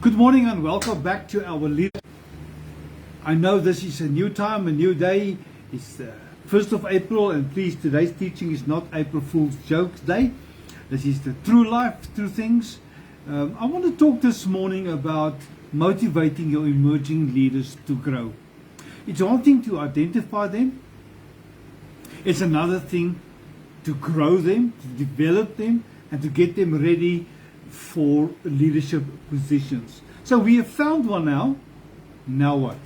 Good morning and welcome back to our leader. I know this is a new time, a new day. It's the 1st of April, and please, today's teaching is not April Fool's Jokes Day. This is the true life, true things. I want to talk this morning about motivating your emerging leaders to grow. It's one thing to identify them. It's another thing to grow them, to develop them, and to get them ready for leadership positions. So we have found one now. Now what?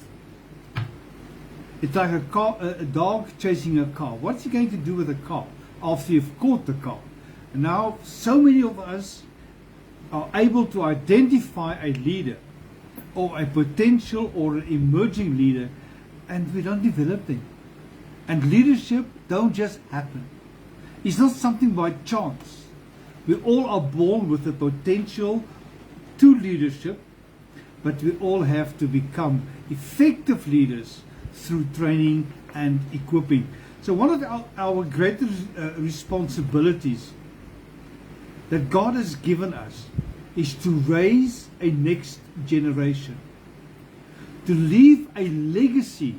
It's like a dog chasing a car. What's he going to do with a car after you've caught the car? And now so many of us are able to identify a leader or a potential or an emerging leader, and we don't develop them. And leadership don't just happen. It's not something by chance. We all are born with the potential to leadership, but we all have to become effective leaders through training and equipping. So one of our greatest responsibilities that God has given us is to raise a next generation, to leave a legacy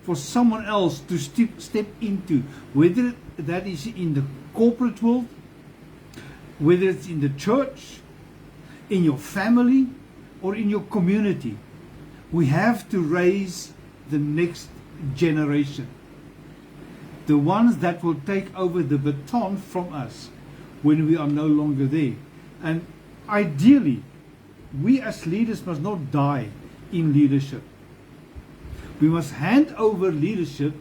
for someone else to step into, whether that is in the corporate world, whether it's in the church, in your family, or in your community. We have to raise the next generation, the ones that will take over the baton from us when we are no longer there. And ideally, we as leaders must not die in leadership. We must hand over leadership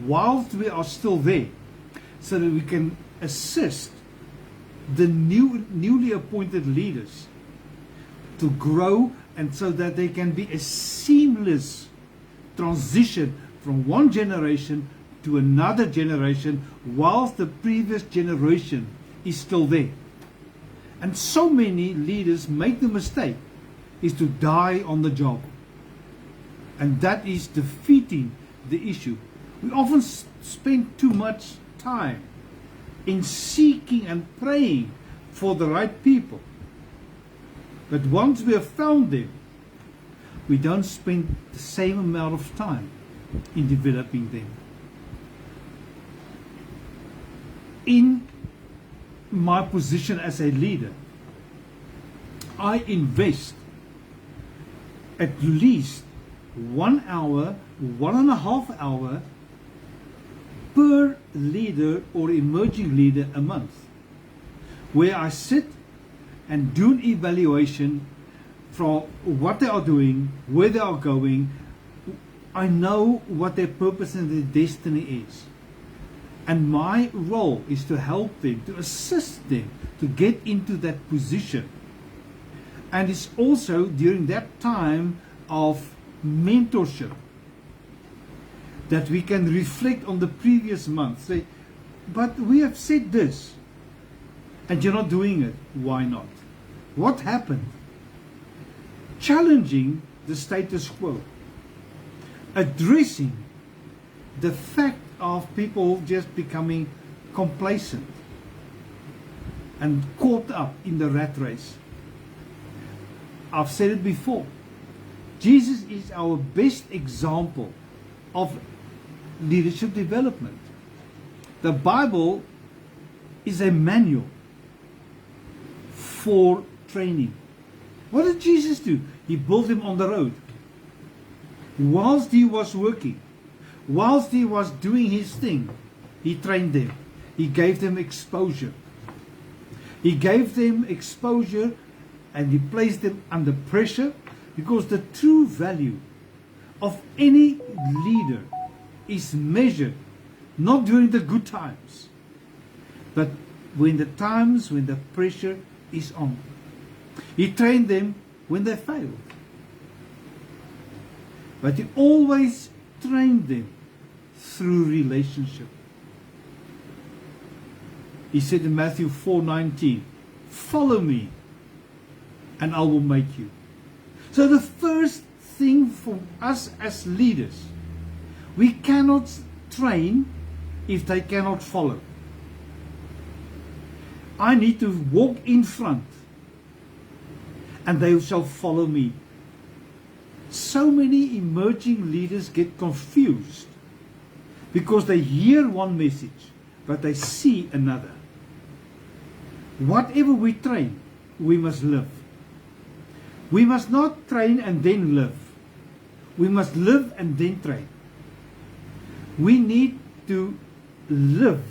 whilst we are still there, so that we can assist the newly appointed leaders to grow, and so that there can be a seamless transition from one generation to another generation whilst the previous generation is still there. And so many leaders make the mistake is to die on the job, and that is defeating the issue. We often spend too much time in seeking and praying for the right people, but once we have found them, we don't spend the same amount of time in developing them. In my position as a leader, I invest at least 1 hour, 1.5 hours per leader or emerging leader a month, where I sit and do an evaluation from what they are doing, where they are going. I know what their purpose and their destiny is, and my role is to help them, to assist them to get into that position. And it's also during that time of mentorship that we can reflect on the previous month. Say, but we have said this, and you're not doing it. Why not? What happened? Challenging the status quo. Addressing the fact of people just becoming complacent and caught up in the rat race. I've said it before. Jesus is our best example of leadership development. The Bible is a manual for training. What did Jesus do? He built them on the road. Whilst he was working, whilst he was doing his thing, he trained them. He gave them exposure. He gave them exposure, and he placed them under pressure, because the true value of any leader is measured not during the good times, but when the pressure is on. He trained them when they failed, but he always trained them through relationship. He said in Matthew 4:19, "Follow me, and I will make you." So the first thing for us as leaders, we cannot train if they cannot follow. I need to walk in front and they shall follow me. So many emerging leaders get confused because they hear one message, but they see another. Whatever we train, we must live. We must not train and then live. We must live and then train. We need to live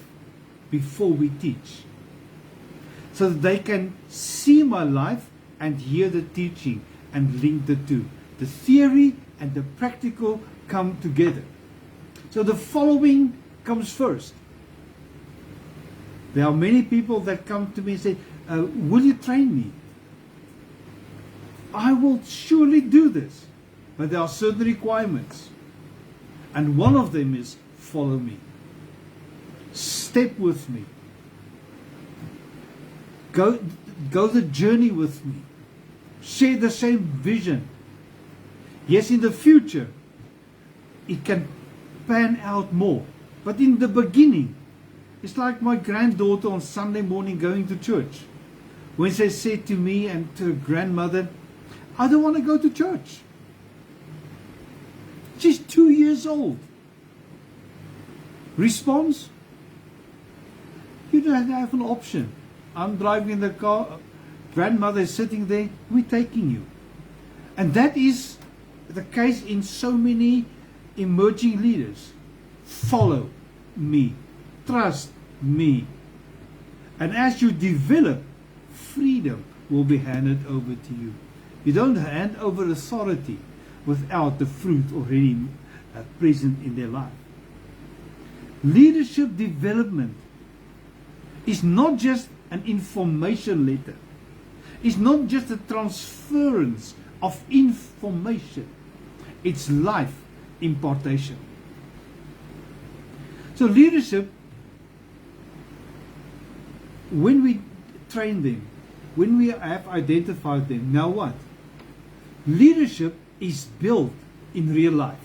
before we teach, so that they can see my life and hear the teaching and link the two. The theory and the practical come together. So the following comes first. There are many people that come to me and say, will you train me? I will surely do this. But there are certain requirements. And one of them is follow me. Step with me. Go the journey with me. Share the same vision. Yes, in the future, it can pan out more. But in the beginning, it's like my granddaughter on Sunday morning going to church. When she said to me and to her grandmother, I don't want to go to church. She's 2 years old. Response? You don't have an option. I'm driving in the car. Grandmother is sitting there. We're taking you. And that is the case in so many emerging leaders. Follow me. Trust me. And as you develop, freedom will be handed over to you. You don't hand over authority without the fruit already present in their life. Leadership development is not just an information letter. It's not just a transference of information. It's life impartation. So leadership, when we train them, when we have identified them, now what? Leadership is built in real life.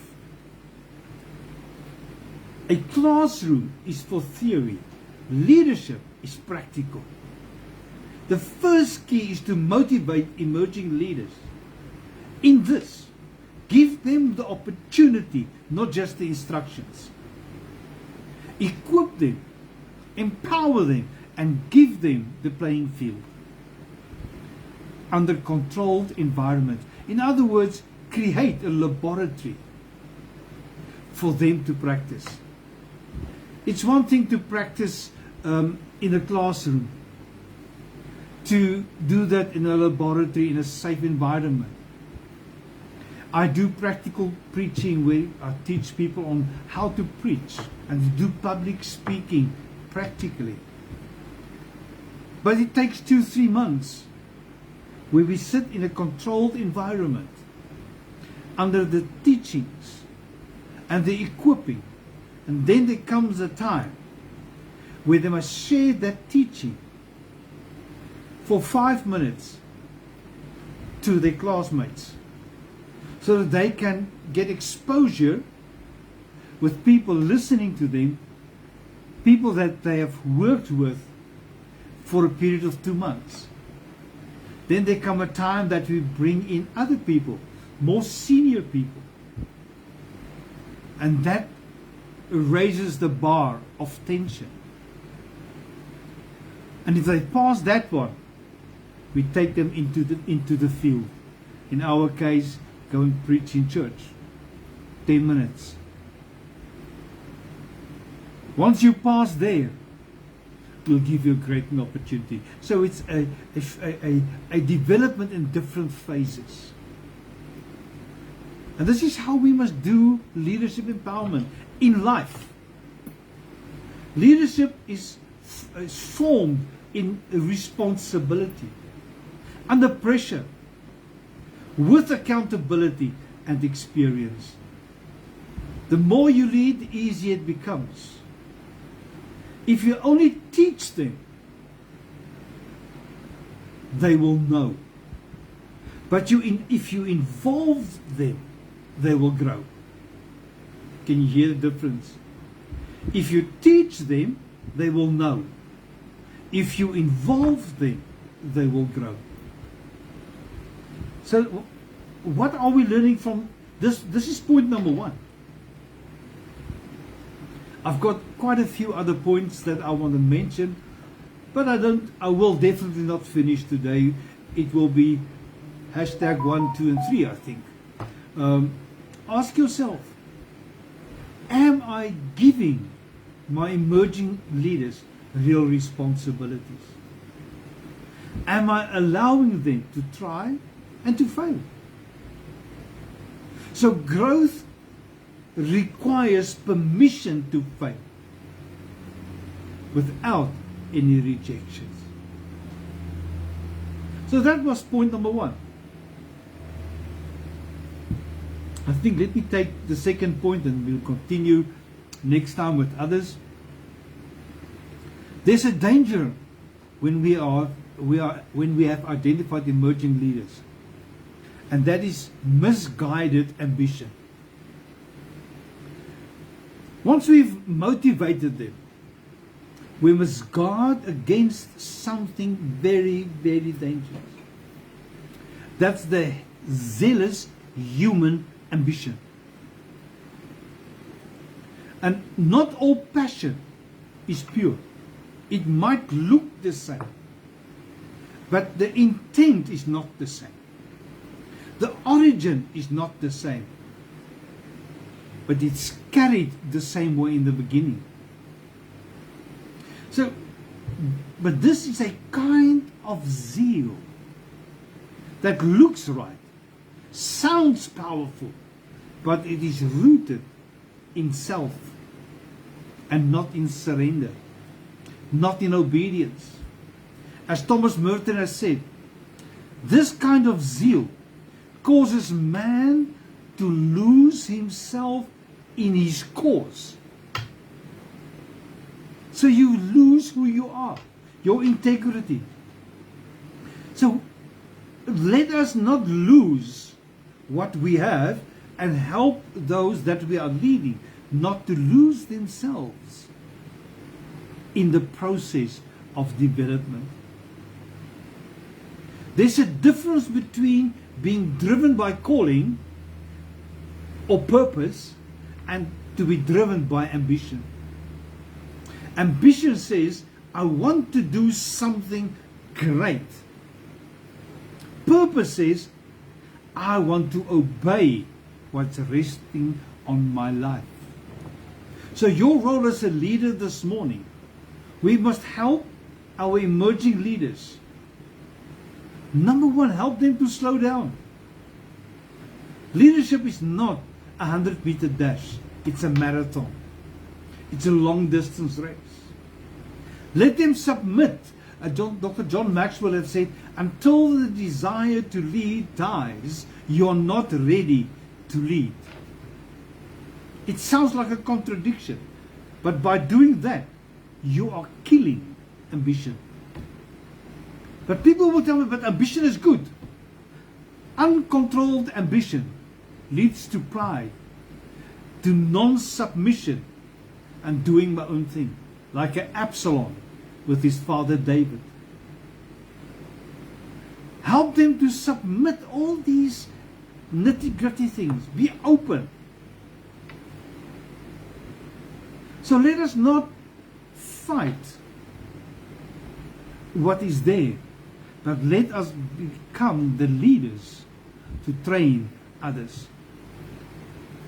A classroom is for theory. Leadership is practical. The first key is to motivate emerging leaders. In this, give them the opportunity, not just the instructions. Equip them, empower them, and give them the playing field under controlled environment. In other words, create a laboratory for them to practice. It's one thing to practice in a classroom, to do that in a laboratory in a safe environment. I do practical preaching where I teach people on how to preach and to do public speaking practically. But it takes 2-3 months where we sit in a controlled environment under the teachings and the equipping, and then there comes a time where they must share that teaching for 5 minutes to their classmates so that they can get exposure with people listening to them, people that they have worked with for a period of 2 months. Then there comes a time that we bring in other people, more senior people. And that raises the bar of tension. And if they pass that one, we take them into the field. In our case, go and preach in church. 10 minutes. Once you pass there, we'll give you a great opportunity. So it's a development in different phases. And this is how we must do leadership empowerment in life. Leadership is formed in responsibility, under pressure, with accountability and experience. The more you lead, the easier it becomes. If you only teach them, they will know. But if you involve them, they will grow. Can you hear the difference? If you teach them, they will know. If you involve them, they will grow. So what are we learning from this? This is point number one. I've got quite a few other points that I want to mention, but I will definitely not finish today. It will be hashtag 1, 2 and 3, I think. Ask yourself, am I giving my emerging leaders real responsibilities? Am I allowing them to try and to fail? So growth requires permission to fail without any rejections. So that was point number one. I think let me take the second point and we'll continue next time with others. There's a danger when we have identified emerging leaders, and that is misguided ambition. Once we've motivated them, we must guard against something very, very dangerous. That's the zealous human ambition. And not all passion is pure. It might look the same, but the intent is not the same. The origin is not the same, but it's carried the same way in the beginning. So, but this is a kind of zeal that looks right, sounds powerful, but it is rooted in self and not in surrender, not in obedience. As Thomas Merton has said, this kind of zeal causes man to lose himself in his cause. So you lose who you are, your integrity. So let us not lose what we have and help those that we are leading not to lose themselves in the process of development. There's a difference between being driven by calling or purpose and to be driven by ambition. Ambition says, I want to do something great. Purpose says, I want to obey what's resting on my life. So your role as a leader this morning, we must help our emerging leaders. Number one, help them to slow down. Leadership is not a 100-meter dash. It's a marathon. It's a long distance race. Let them submit. Dr. John Maxwell has said, until the desire to lead dies, you are not ready to lead. It sounds like a contradiction, but by doing that, you are killing ambition. But people will tell me, but ambition is good. Uncontrolled ambition leads to pride, to non-submission, and doing my own thing, like an Absalom with his father David. Help them to submit all these nitty-gritty things. Be open. So let us not fight what is there, but let us become the leaders to train others.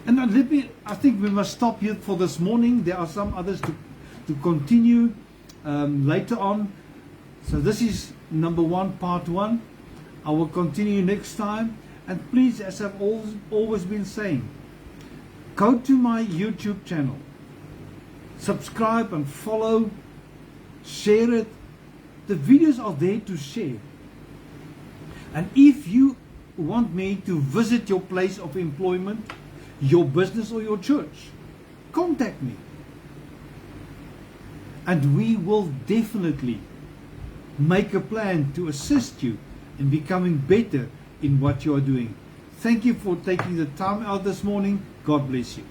And I think we must stop here for this morning. There are some others to continue later on. So this is number one, part one. I will continue next time. And please, as I've always been saying, go to my YouTube channel. Subscribe and follow. Share it. The videos are there to share. And if you want me to visit your place of employment, your business or your church, contact me. And we will definitely make a plan to assist you in becoming better in what you are doing. Thank you for taking the time out this morning. God bless you.